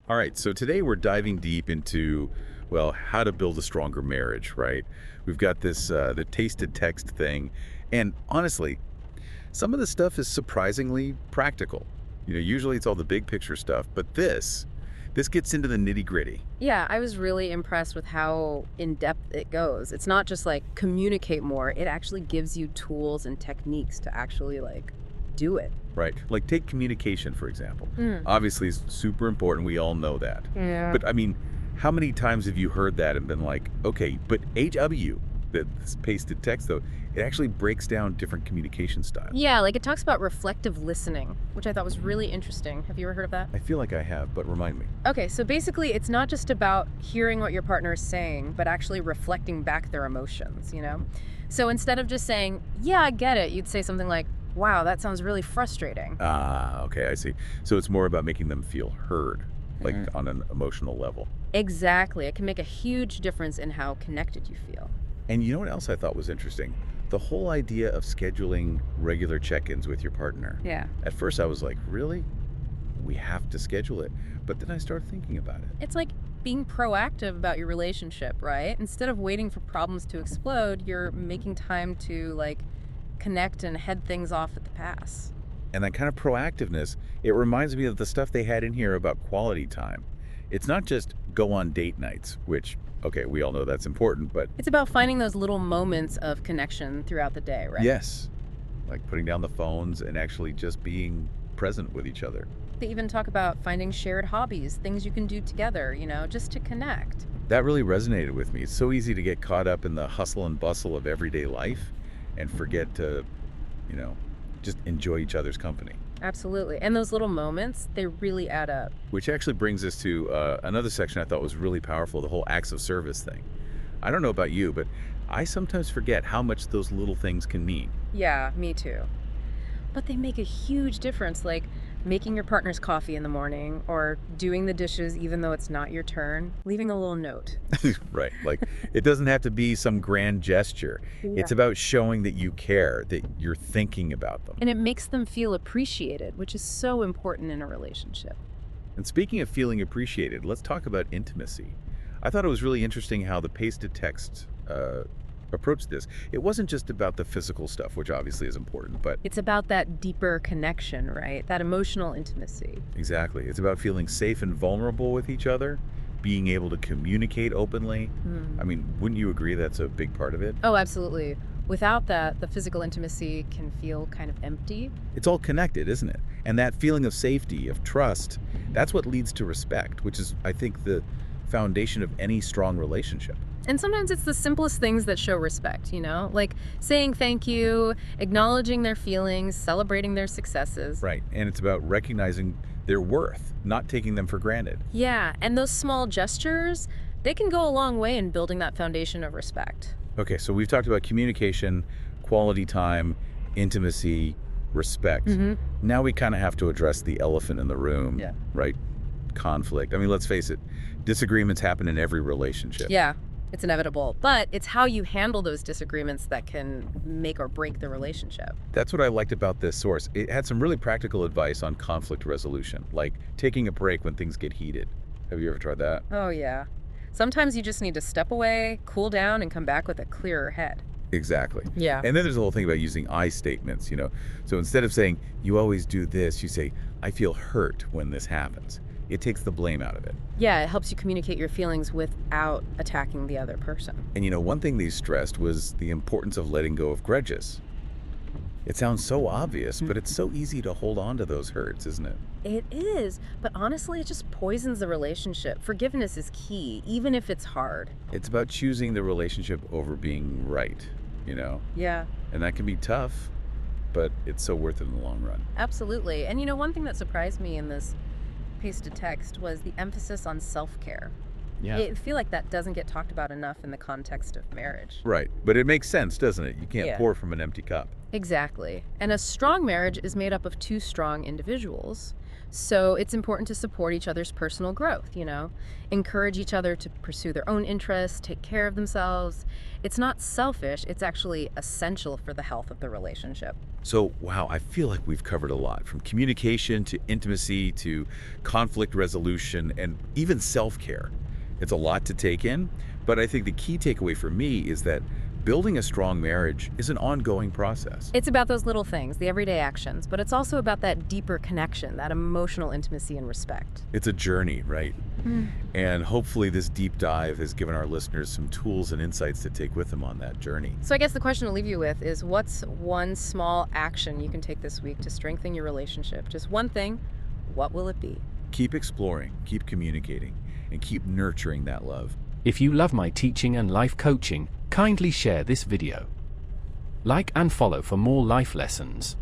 All right, so today we're diving deep into, well, how to build a stronger marriage, right? We've got this the tasted text thing, and honestly, some of the stuff is surprisingly practical. Usually it's all the big picture stuff, but this gets into the nitty-gritty. Yeah, I was really impressed with how in depth it goes. It's not just like communicate more, it actually gives you tools and techniques to actually do it. Right. Like take communication, for example. Mm. Obviously, it's super important. We all know that. Yeah. But I mean, how many times have you heard that and been like, okay, but HW, that's pasted text, though, it actually breaks down different communication styles. Yeah, like it talks about reflective listening, which I thought was really interesting. Have you ever heard of that? I feel like I have, but remind me. Okay, so basically, it's not just about hearing what your partner is saying, but actually reflecting back their emotions? So instead of just saying, yeah, I get it, you'd say something like, wow, that sounds really frustrating. Ah, okay, I see. So it's more about making them feel heard, like on an emotional level. Exactly. It can make a huge difference in how connected you feel. And you know what else I thought was interesting? The whole idea of scheduling regular check-ins with your partner. Yeah. At first I was like, really? We have to schedule it. But then I started thinking about it. It's like being proactive about your relationship, right? Instead of waiting for problems to explode, you're making time to connect and head things off at the pass. And that kind of proactiveness, it reminds me of the stuff they had in here about quality time. It's not just go on date nights, which, okay, we all know that's important, but It's about finding those little moments of connection throughout the day, right? yes, like putting down the phones and actually just being present with each other. They even talk about finding shared hobbies, things you can do together, just to connect. That really resonated with me. It's so easy to get caught up in the hustle and bustle of everyday life and forget to, you know, just enjoy each other's company. Absolutely. And those little moments, they really add up. Which actually brings us to another section I thought was really powerful, the whole acts of service thing. I don't know about you, but I sometimes forget how much those little things can mean. Yeah, me too. But they make a huge difference, like making your partner's coffee in the morning or doing the dishes even though it's not your turn, leaving a little note. Right. Like it doesn't have to be some grand gesture. Yeah. It's about showing that you care, that you're thinking about them. And it makes them feel appreciated, which is so important in a relationship. And speaking of feeling appreciated, let's talk about intimacy. I thought it was really interesting how the pasted text approached this. It wasn't just about the physical stuff, which obviously is important, but It's about that deeper connection, right? That emotional intimacy. exactly. It's about feeling safe and vulnerable with each other, being able to communicate openly. Hmm. I mean, wouldn't you agree that's a big part of it? Oh, absolutely. Without that, the physical intimacy can feel kind of empty. It's all connected, isn't it? And that feeling of safety, of trust, that's what leads to respect, which is, I think, the foundation of any strong relationship. And sometimes it's the simplest things that show respect, like saying thank you, acknowledging their feelings, celebrating their successes. Right. And it's about recognizing their worth, not taking them for granted. Yeah, and those small gestures, they can go a long way in building that foundation of respect. Okay, so we've talked about communication, quality time, intimacy, respect. Now we kind of have to address the elephant in the room, Yeah. right? Conflict. I mean, let's face it, disagreements happen in every relationship. Yeah, it's inevitable, but it's how you handle those disagreements that can make or break the relationship. That's what I liked about this source. It had some really practical advice on conflict resolution, like taking a break when things get heated. Have you ever tried that? Oh, yeah. Sometimes you just need to step away, cool down, and come back with a clearer head. Exactly. Yeah. And then there's the whole thing about using I statements. So instead of saying, you always do this, you say, I feel hurt when this happens. It takes the blame out of it. Yeah, it helps you communicate your feelings without attacking the other person. And one thing they stressed was the importance of letting go of grudges. It sounds so obvious, but it's so easy to hold on to those hurts, isn't it? It is, but honestly, it just poisons the relationship. Forgiveness is key, even if it's hard. It's about choosing the relationship over being right. Yeah, And that can be tough, but it's so worth it in the long run. absolutely. And one thing that surprised me in this pasted text was the emphasis on self-care. I feel like that doesn't get talked about enough in the context of marriage. Right. But it makes sense, doesn't it? You can't Yeah. pour from an empty cup. Exactly. And a strong marriage is made up of two strong individuals. So it's important to support each other's personal growth, encourage each other to pursue their own interests, take care of themselves. It's not selfish, it's actually essential for the health of the relationship. So, wow, I feel like we've covered a lot, from communication to intimacy to conflict resolution and even self-care. It's a lot to take in, but I think the key takeaway for me is that building a strong marriage is an ongoing process. It's about those little things, the everyday actions, but it's also about that deeper connection, that emotional intimacy and respect. It's a journey, right? And hopefully this deep dive has given our listeners some tools and insights to take with them on that journey. So I guess the question to leave you with is, what's one small action you can take this week to strengthen your relationship? Just one thing. What will it be? Keep exploring, keep communicating, and keep nurturing that love. If you love my teaching and life coaching, kindly share this video. Like and follow for more life lessons.